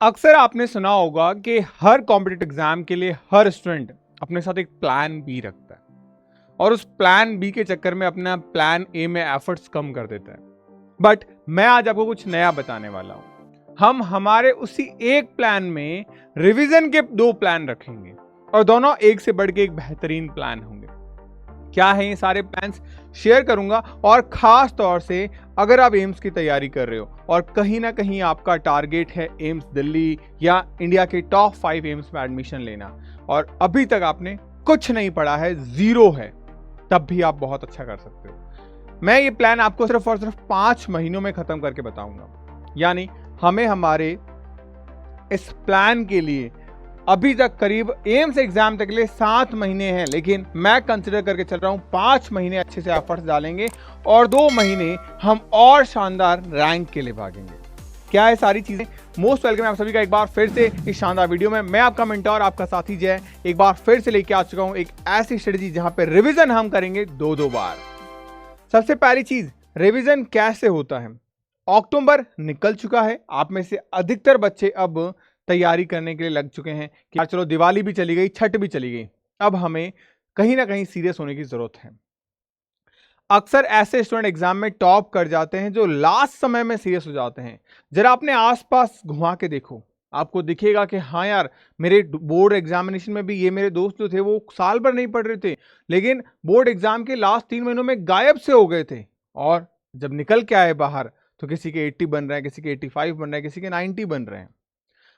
अक्सर आपने सुना होगा कि हर कॉम्पिटिटिव एग्जाम के लिए हर स्टूडेंट अपने साथ एक प्लान बी रखता है और उस प्लान बी के चक्कर में अपना प्लान ए में एफर्ट्स कम कर देता है। बट मैं आज आपको कुछ नया बताने वाला हूं। हम हमारे उसी एक प्लान में रिवीजन के दो प्लान रखेंगे और दोनों एक से बढ़ के एक बेहतरीन प्लान होंगे। क्या है ये सारे प्लान्स शेयर करूंगा, और खास तौर से अगर आप एम्स की तैयारी कर रहे हो और कहीं ना कहीं आपका टारगेट है एम्स दिल्ली या इंडिया के टॉप 5 एम्स में एडमिशन लेना और अभी तक आपने कुछ नहीं पढ़ा है, जीरो है, तब भी आप बहुत अच्छा कर सकते हो। मैं ये प्लान आपको सिर्फ और सिर्फ 5 महीनों में खत्म करके बताऊंगा। यानी हमें हमारे इस प्लान के लिए अभी तक करीब एम्स एग्जाम तक के लिए 7 महीने हैं, लेकिन मैं कंसिडर करके चल रहा हूं 5 महीने अच्छे से एफर्ट्स डालेंगे और 2 महीने हम और शानदार रैंक के लिए भागेंगे। क्या है सारी चीजें? मोस्ट वेलकम आप सभी का एक बार फिर से इस शानदार वीडियो में। मैं आपका मेंटर, आपका साथी जय, एक बार फिर से लेके आ चुका हूं एक ऐसी स्ट्रेटजी जहां पे रिविजन हम करेंगे 2-2 बार। सबसे पहली चीज, रिविजन कैसे होता है। अक्टूबर निकल चुका है, आप में से अधिकतर बच्चे अब तैयारी करने के लिए लग चुके हैं कि यार चलो दिवाली भी चली गई, छठ भी चली गई, अब हमें कहीं ना कहीं सीरियस होने की जरूरत है। अक्सर ऐसे स्टूडेंट एग्जाम में टॉप कर जाते हैं जो लास्ट समय में सीरियस हो जाते हैं। जरा अपने आसपास घुमा के देखो, आपको दिखेगा कि हाँ यार, मेरे बोर्ड एग्जामिनेशन में भी ये मेरे दोस्त जो थे वो साल भर नहीं पढ़ रहे थे, लेकिन बोर्ड एग्जाम के लास्ट 3 महीनों में गायब से हो गए थे, और जब निकल के आए बाहर तो किसी के 80 बन रहे हैं, किसी के 85 बन रहे हैं, किसी के 90 बन रहे हैं।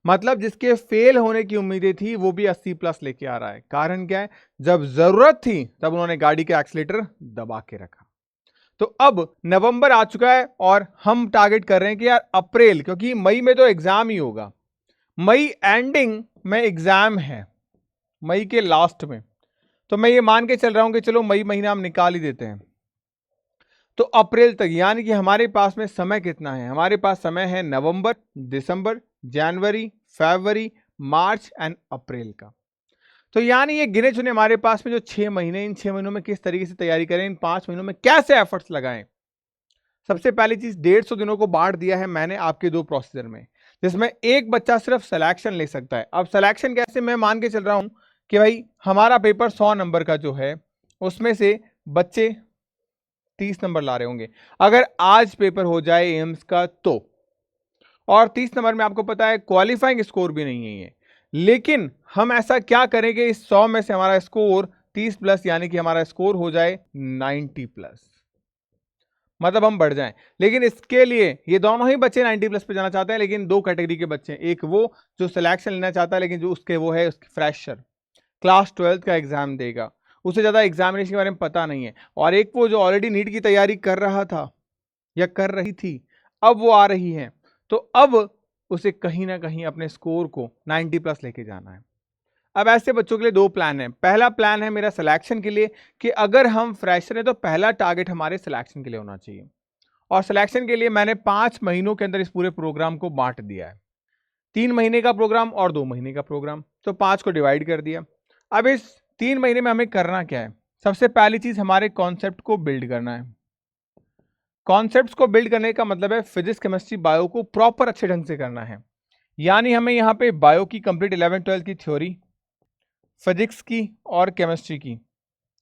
मतलब जिसके फेल होने की उम्मीदें थी वो भी 80+ लेके आ रहा है। कारण क्या है? जब जरूरत थी तब उन्होंने गाड़ी के एक्सीलेटर दबा के रखा। तो अब नवंबर आ चुका है और हम टारगेट कर रहे हैं कि यार अप्रैल, क्योंकि मई में तो एग्जाम ही होगा, मई एंडिंग में एग्जाम है, मई के लास्ट में। तो मैं ये मान के चल रहा हूं कि चलो मई महीना हम निकाल ही देते हैं, तो अप्रैल तक, यानी कि हमारे पास में समय कितना है? हमारे पास समय है नवंबर, दिसंबर, जनवरी, फरवरी, मार्च एंड अप्रैल का। तो यानी ये गिने चुने हमारे पास में जो 6 महीने, इन 6 महीनों में किस तरीके से तैयारी करें, इन 5 महीनों में कैसे एफर्ट्स लगाएं। सबसे पहली चीज, 150 दिनों को बांट दिया है मैंने आपके 2 प्रोसीजर में, जिसमें एक बच्चा सिर्फ सिलेक्शन ले सकता है। अब सिलेक्शन कैसे? मैं मान के चल रहा हूं कि भाई हमारा पेपर 100 नंबर का जो है, उसमें से बच्चे 30 नंबर ला रहे होंगे अगर आज पेपर हो जाए एम्स का तो, और 30 नंबर में आपको पता है क्वालिफाइंग स्कोर भी नहीं है ये। लेकिन हम ऐसा क्या करेंगे, इस 100 में से हमारा स्कोर 30+, यानी कि हमारा स्कोर हो जाए 90+, मतलब हम बढ़ जाएं। लेकिन इसके लिए ये दोनों ही बच्चे 90+ पे जाना चाहते हैं, लेकिन 2 कैटेगरी के बच्चे हैं। एक वो जो सिलेक्शन लेना चाहता है लेकिन जो उसके वो है उसकी फ्रेशर, क्लास 12th का एग्जाम देगा, उसे ज्यादा एग्जामिनेशन के बारे में पता नहीं है। और एक वो जो ऑलरेडी नीट की तैयारी कर रहा था या कर रही थी, अब वो आ रही है, तो अब उसे कहीं ना कहीं अपने स्कोर को 90+ लेके जाना है। अब ऐसे बच्चों के लिए 2 प्लान है। पहला प्लान है मेरा सिलेक्शन के लिए, कि अगर हम फ्रेशर हैं तो पहला टारगेट हमारे सिलेक्शन के लिए होना चाहिए, और सिलेक्शन के लिए मैंने 5 महीनों के अंदर इस पूरे प्रोग्राम को बांट दिया है। 3 महीने का प्रोग्राम और 2 महीने का प्रोग्राम, तो 5 को डिवाइड कर दिया। अब इस 3 महीने में हमें करना क्या है? सबसे पहली चीज, हमारे कॉन्सेप्ट को बिल्ड करना है। कॉन्सेप्ट्स को बिल्ड करने का मतलब है फिजिक्स, केमिस्ट्री, बायो को प्रॉपर अच्छे ढंग से करना है। यानी हमें यहाँ पे बायो की कंप्लीट 11th-12th की थ्योरी, फिजिक्स की और केमिस्ट्री की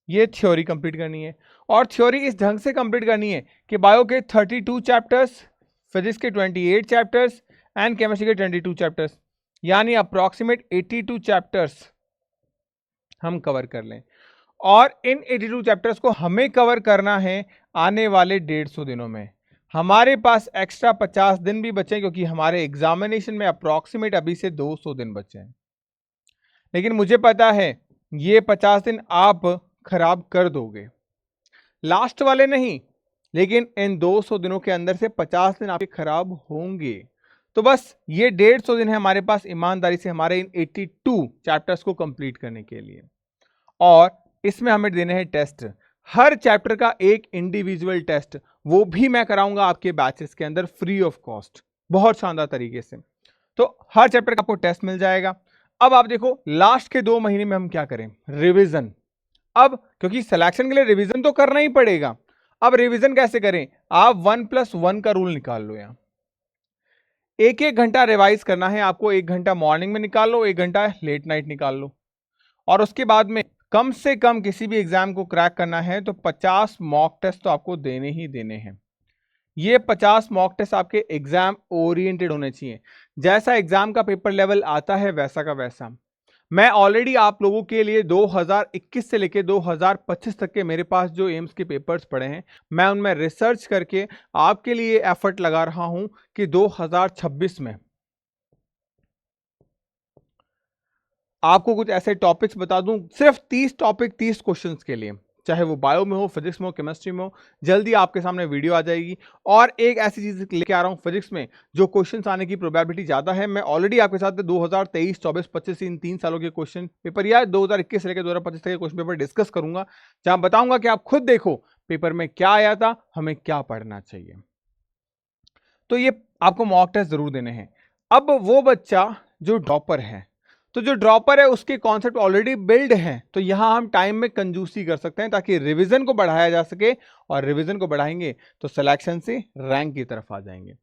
ये थ्योरी कंप्लीट करनी है, और थ्योरी इस ढंग से कंप्लीट करनी है कि बायो के 32 चैप्टर्स, फिजिक्स के 28 चैप्टर्स एंड केमिस्ट्री के 22 चैप्टर्स, यानी अप्रॉक्सीमेट 82 चैप्टर्स हम कवर कर लें। और इन 82 चैप्टर्स को हमें कवर करना है आने वाले 150 दिनों में। हमारे पास एक्स्ट्रा 50 दिन भी बचे, क्योंकि हमारे एग्जामिनेशन में अप्रॉक्सीमेट अभी से 200 दिन बचे हैं। लेकिन मुझे पता है ये 50 दिन आप खराब कर दोगे, लास्ट वाले नहीं, लेकिन इन 200 दिनों के अंदर से 50 दिन आपके खराब होंगे। तो बस ये 150 दिन है हमारे पास ईमानदारी से हमारे इन 82 चैप्टर्स को कंप्लीट करने के लिए। और इसमें हमें देने हैं टेस्ट, हर चैप्टर का एक इंडिविजुअल टेस्ट, वो भी मैं कराऊंगा आपके बैचेस के अंदर फ्री ऑफ कॉस्ट, बहुत शानदार तरीके से। तो हर चैप्टर का आपको टेस्ट मिल जाएगा। अब आप देखो लास्ट के 2 महीने में हम क्या करें, रिवीजन। अब क्योंकि सिलेक्शन के लिए रिवीजन तो करना ही पड़ेगा। अब रिवीजन कैसे करें? आप 1+1 का रूल निकाल लो। यहां एक एक घंटा रिवाइज करना है आपको। 1 घंटा मॉर्निंग में निकाल लो, 1 घंटा लेट नाइट निकाल लो। और उसके बाद में कम से कम किसी भी एग्जाम को क्रैक करना है तो 50 मॉक टेस्ट तो आपको देने ही देने हैं। ये 50 मॉक टेस्ट आपके एग्जाम ओरिएंटेड होने चाहिए। जैसा एग्जाम का पेपर लेवल आता है वैसा का वैसा। मैं ऑलरेडी आप लोगों के लिए 2021 से लेकर 2025 तक के मेरे पास जो एम्स के पेपर्स पड़े हैं, मैं उनमें रिसर्च करके आपके लिए एफर्ट लगा रहा हूं कि 2026 में आपको कुछ ऐसे टॉपिक्स बता दूं, सिर्फ 30 टॉपिक 30 क्वेश्चंस के लिए, चाहे वो बायो में हो, फिजिक्स में हो, केमिस्ट्री में हो, जल्दी आपके सामने वीडियो आ जाएगी। और एक ऐसी चीज लेके आ रहा हूं फिजिक्स में जो क्वेश्चंस आने की प्रोबेबिलिटी ज्यादा है। मैं ऑलरेडी आपके साथ 2023, 24, 25 इन 3 सालों के क्वेश्चन पेपर या 2021 से लेकर 2025 तक के क्वेश्चन पेपर डिस्कस करूंगा, जहां बताऊंगा कि आप खुद देखो पेपर में क्या आया था, हमें क्या पढ़ना चाहिए। तो ये आपको मॉक टेस्ट जरूर देने हैं। अब वो बच्चा जो ड्रॉपर है, तो जो ड्रॉपर है उसके कॉन्सेप्ट ऑलरेडी बिल्ड हैं, तो यहां हम टाइम में कंजूसी कर सकते हैं ताकि रिवीजन को बढ़ाया जा सके। और रिवीजन को बढ़ाएंगे तो सिलेक्शन से रैंक की तरफ आ जाएंगे।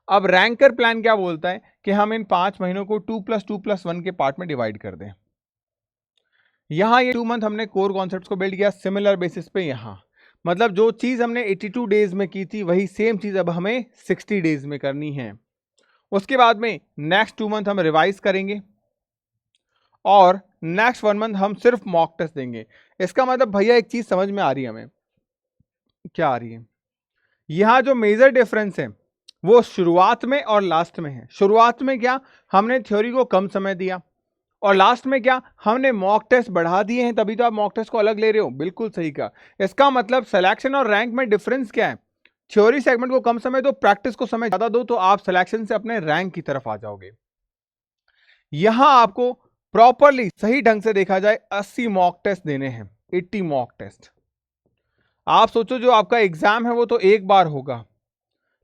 अब रैंकर प्लान क्या बोलता है कि हम इन 5 महीनों को 2+2+1 के पार्ट में डिवाइड कर दें। यहां ये 2 मंथ हमने कोर कॉन्सेप्ट्स को बिल्ड किया सिमिलर बेसिस पे। यहां मतलब जो चीज हमने 82 डेज में की थी वही सेम चीज अब हमें 60 डेज में करनी है। उसके बाद में नेक्स्ट 2 मंथ हम रिवाइज करेंगे और नेक्स्ट 1 मंथ हम सिर्फ मॉक टेस्ट देंगे। इसका मतलब भैया एक चीज समझ में आ रही है हमें, क्या आ रही है? यहां जो मेजर डिफरेंस है वो शुरुआत में और लास्ट में है। शुरुआत में क्या, हमने थ्योरी को कम समय दिया, और लास्ट में क्या, हमने मॉक टेस्ट बढ़ा दिए हैं, तभी तो आप मॉक टेस्ट को अलग ले रहे हो। बिल्कुल सही कहा। इसका मतलब सिलेक्शन और रैंक में डिफरेंस क्या है? थ्योरी सेगमेंट को कम समय दो, प्रैक्टिस को समय ज्यादा दो, तो आप सिलेक्शन से अपने रैंक की तरफ आ जाओगे। यहां आपको प्रॉपरली सही ढंग से देखा जाए 80 मॉक टेस्ट देने हैं, 80 मॉक टेस्ट। आप सोचो जो आपका एग्जाम है वो तो एक बार होगा,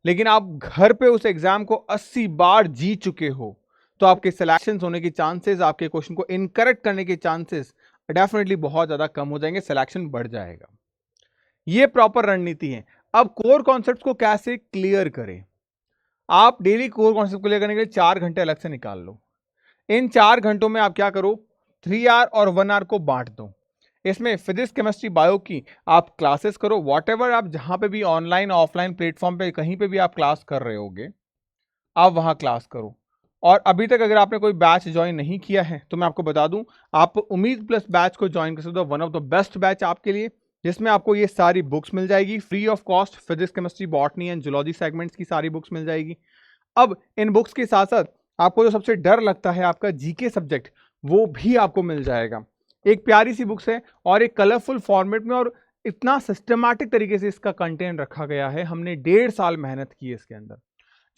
लेकिन आप घर पे उस एग्जाम को 80 बार जी चुके हो, तो आपके सिलेक्शन होने के चांसेस, आपके क्वेश्चन को इनकरेक्ट करने के चांसेस डेफिनेटली बहुत ज्यादा कम हो जाएंगे, सिलेक्शन बढ़ जाएगा। ये प्रॉपर रणनीति है। अब कोर कॉन्सेप्ट्स को कैसे क्लियर करें? आप डेली कोर कॉन्सेप्ट क्लियर करने के लिए 4 घंटे अलग से निकाल लो। इन 4 घंटों में आप क्या करो, 3 आवर और 1 आवर को बांट दो। इसमें फिजिक्स, केमिस्ट्री, बायो की आप क्लासेस करो, वॉटेवर आप जहां पे भी ऑनलाइन ऑफलाइन प्लेटफॉर्म पे कहीं पे भी आप क्लास कर रहे होगे, आप वहां क्लास करो। और अभी तक अगर आपने कोई बैच ज्वाइन नहीं किया है तो मैं आपको बता दूं, आप उम्मीद प्लस बैच को ज्वाइन कर सकते हो। One of the best batch आपके लिए, जिसमें आपको ये सारी बुक्स मिल जाएगी free of cost. Physics, chemistry, botany and zoology segments की सारी बुक्स मिल जाएगी। अब इन बुक्स के साथ साथ आपको जो सबसे डर लगता है आपका जीके सब्जेक्ट, वो भी आपको मिल जाएगा। एक प्यारी सी बुक्स है और एक कलरफुल फॉर्मेट में, और इतना सिस्टमैटिक तरीके से इसका कंटेंट रखा गया है। हमने 1.5 साल मेहनत की है इसके अंदर।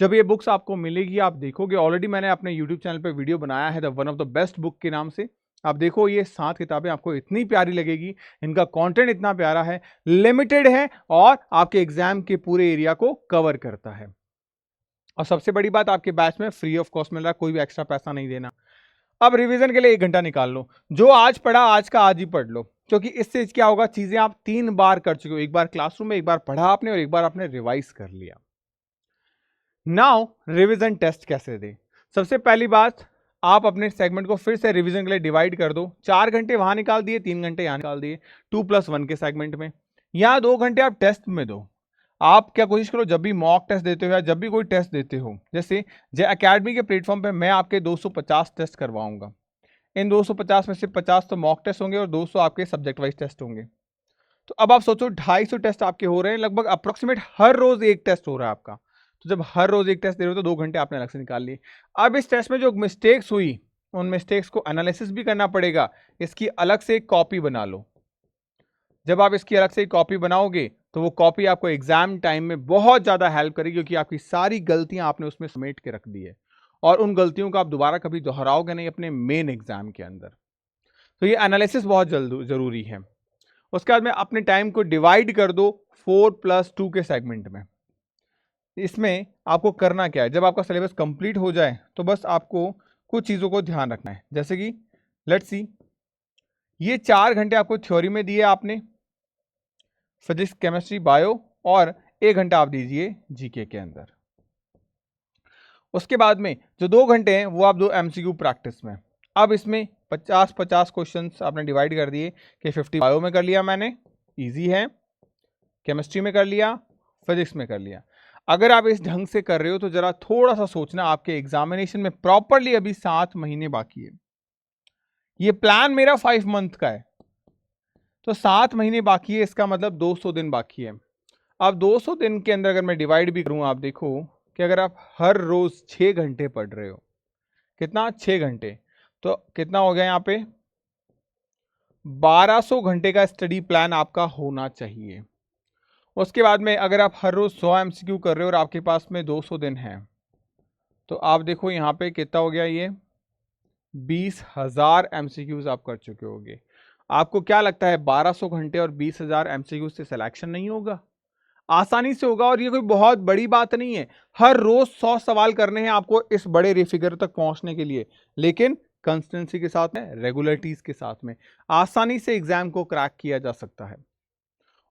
जब ये बुक्स आपको मिलेगी आप देखोगे, ऑलरेडी मैंने अपने यूट्यूब चैनल पे वीडियो बनाया है the one of the best book के नाम से। आप देखो ये 7 किताबें आपको इतनी प्यारी लगेगी, इनका कंटेंट इतना प्यारा है, लिमिटेड है और आपके एग्जाम के पूरे एरिया को कवर करता है। और सबसे बड़ी बात, आपके बैच में फ्री ऑफ कॉस्ट मिल रहा है, कोई भी एक्स्ट्रा पैसा नहीं देना। अब रिवीजन के लिए 1 घंटा निकाल लो। जो आज पढ़ा आज का आज ही पढ़ लो, क्योंकि इससे क्या होगा, चीजें आप 3 बार कर चुके हो। एक बार क्लासरूम में, एक बार पढ़ा आपने, और एक बार आपने रिवाइज कर लिया। नाउ रिवीजन टेस्ट कैसे दें? सबसे पहली बात, आप अपने सेगमेंट को फिर से रिवीजन के लिए डिवाइड कर दो। 4 घंटे वहां निकाल दिए, 3 घंटे यहां निकाल दिए 2+1 के सेगमेंट में। यहां 2 घंटे आप टेस्ट में दो। आप क्या कोशिश करो, जब भी मॉक टेस्ट देते हो या जब भी कोई टेस्ट देते हो, जैसे जे अकेडमी के प्लेटफॉर्म पे मैं आपके 250 टेस्ट करवाऊंगा। इन 250 में से 50 तो मॉक टेस्ट होंगे और 200 आपके सब्जेक्ट वाइज टेस्ट होंगे। तो अब आप सोचो 250 टेस्ट आपके हो रहे हैं, लगभग अप्रोक्सीमेट हर रोज एक टेस्ट हो रहा है आपका। तो जब हर रोज एक टेस्ट दे रहे हो तो 2 घंटे आपने अलग से निकाल लिए। अब इस टेस्ट में जो मिस्टेक्स हुई, उन मिस्टेक्स को एनालिसिस भी करना पड़ेगा। इसकी अलग से एक कॉपी बना लो। जब आप इसकी अलग से एक कॉपी बनाओगे तो वो कॉपी आपको एग्जाम टाइम में बहुत ज्यादा हेल्प करेगी, क्योंकि आपकी सारी गलतियां आपने उसमें समेट के रख दी है और उन गलतियों को आप दोबारा कभी दोहराओगे नहीं अपने मेन एग्जाम के अंदर। तो ये एनालिसिस बहुत जरूरी है। उसके बाद में अपने टाइम को डिवाइड कर दो 4+2 के सेगमेंट में। इसमें आपको करना क्या है, जब आपका सिलेबस कंप्लीट हो जाए तो बस आपको कुछ चीज़ों को ध्यान रखना है। जैसे कि लेट्स सी, ये 4 घंटे आपको थ्योरी में दिए आपने, फिजिक्स, केमिस्ट्री, बायो, और 1 घंटा आप दीजिए जीके के अंदर। उसके बाद में जो 2 घंटे हैं वो आप दो एमसीक्यू प्रैक्टिस में। अब इसमें 50-50 क्वेश्चंस आपने डिवाइड कर दिए कि 50 बायो में कर लिया मैंने, इजी है, केमिस्ट्री में कर लिया, फिजिक्स में कर लिया। अगर आप इस ढंग से कर रहे हो तो जरा थोड़ा सा सोचना, आपके एग्जामिनेशन में प्रॉपरली अभी 7 महीने बाकी है। ये प्लान मेरा 5 मंथ का है, तो 7 महीने बाकी है, इसका मतलब 200 दिन बाकी है। अब 200 दिन के अंदर अगर मैं डिवाइड भी करूं, आप देखो कि अगर आप हर रोज 6 घंटे पढ़ रहे हो, कितना 6 घंटे, तो कितना हो गया यहाँ पे 1200 घंटे का स्टडी प्लान आपका होना चाहिए। उसके बाद में अगर आप हर रोज 100 एमसीक्यू कर रहे हो और आपके पास में 200 दिन है, तो आप देखो यहाँ पे कितना हो गया, ये 20,000 एमसीक्यूज आप कर चुके होगे। आपको क्या लगता है 1200 घंटे और 20,000 एमसीक्यू से सिलेक्शन नहीं होगा? आसानी से होगा, और ये कोई बहुत बड़ी बात नहीं है। हर रोज 100 सवाल करने हैं आपको इस बड़े रिफिगर तक पहुंचने के लिए, लेकिन कंसिस्टेंसी के साथ में, रेगुलरिटीज के साथ में आसानी से एग्जाम को क्रैक किया जा सकता है।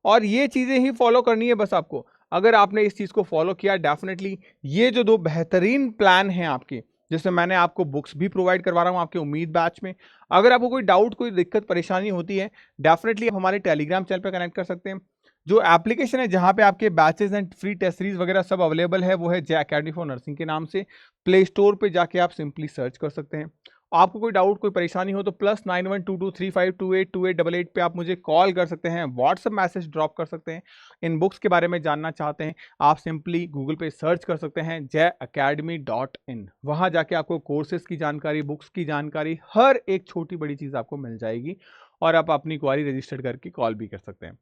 और ये चीजें ही फॉलो करनी है बस आपको। अगर आपने इस चीज को फॉलो किया, डेफिनेटली ये जो 2 बेहतरीन प्लान हैं आपके, जिसमें मैंने आपको बुक्स भी प्रोवाइड करवा रहा हूं आपके उम्मीद बैच में। अगर आपको कोई डाउट, कोई दिक्कत, परेशानी होती है, डेफिनेटली आप हमारे टेलीग्राम चैनल पर कनेक्ट कर सकते हैं। जो एप्लीकेशन है जहां पे आपके batches and free test series वगैरह सब अवेलेबल है, वो है जे अकेडमी फॉर नर्सिंग के नाम से। प्ले स्टोर पे जाके आप सिंपली सर्च कर सकते हैं। आपको कोई डाउट, कोई परेशानी हो तो +912235282888 पे आप मुझे कॉल कर सकते हैं, व्हाट्सएप मैसेज ड्रॉप कर सकते हैं। इन बुक्स के बारे में जानना चाहते हैं, आप सिंपली गूगल पे सर्च कर सकते हैं jacademy.in। वहां जाके आपको कोर्सेज की जानकारी, बुक्स की जानकारी, हर एक छोटी बड़ी चीज आपको मिल जाएगी, और आप अपनी क्वारी रजिस्टर करके कॉल भी कर सकते हैं।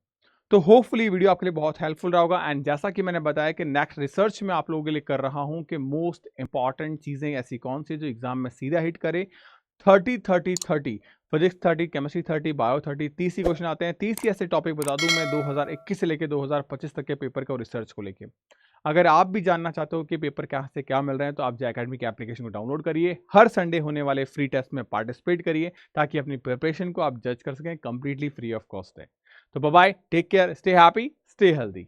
तो होपफुली वीडियो आपके लिए बहुत हेल्पफुल रहा होगा। एंड जैसा कि मैंने बताया कि नेक्स्ट रिसर्च में आप लोगों के लिए कर रहा हूं कि मोस्ट इंपॉर्टेंट चीजें ऐसी कौन सी जो एग्जाम में सीधा हिट करे। 30-30-30, फिजिक्स 30, केमिस्ट्री 30, बायो 30, 30 ही क्वेश्चन आते हैं। 30 ही ऐसे टॉपिक बता दूं मैं 2021 से लेकर 2025 तक के पेपर का और रिसर्च को लेके। अगर आप भी जानना चाहते हो कि पेपर क्या से क्या मिल रहे हैं, तो आप जे अकेडमी के एप्लीकेशन को डाउनलोड करिए, हर संडे होने वाले फ्री टेस्ट में पार्टिसिपेट करिए, ताकि अपनी प्रिपरेशन को आप जज कर सकें, कंप्लीटली फ्री ऑफ कॉस्ट है। तो bye bye, take care, stay happy, stay healthy.